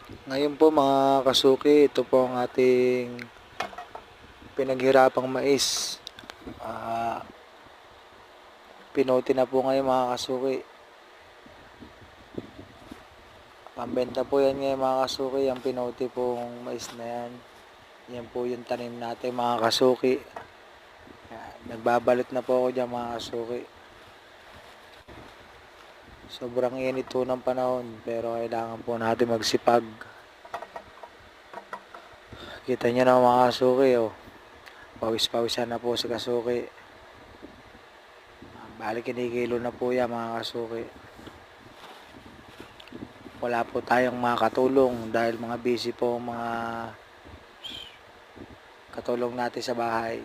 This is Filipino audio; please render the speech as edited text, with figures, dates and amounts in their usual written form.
Ngayon po mga kasuki, ito po ang ating pinaghirapang mais. Ah, Pinote na po ngayon mga kasuki. Pambenta po yan ngayon mga kasuki, ang pinote pong mais na yan. Yan po yung tanim natin mga kasuki. Nagbabalot na po ako dyan mga kasuki. Sobrang init po ng panahon pero kailangan po natin magsipag. Kita nyo na mga kasuki oh. Pawis-pawisan na po si kasuki. Bali kinikilo na po yan mga kasuki. Wala po tayong makatulong dahil mga busy po mga katulong natin sa bahay.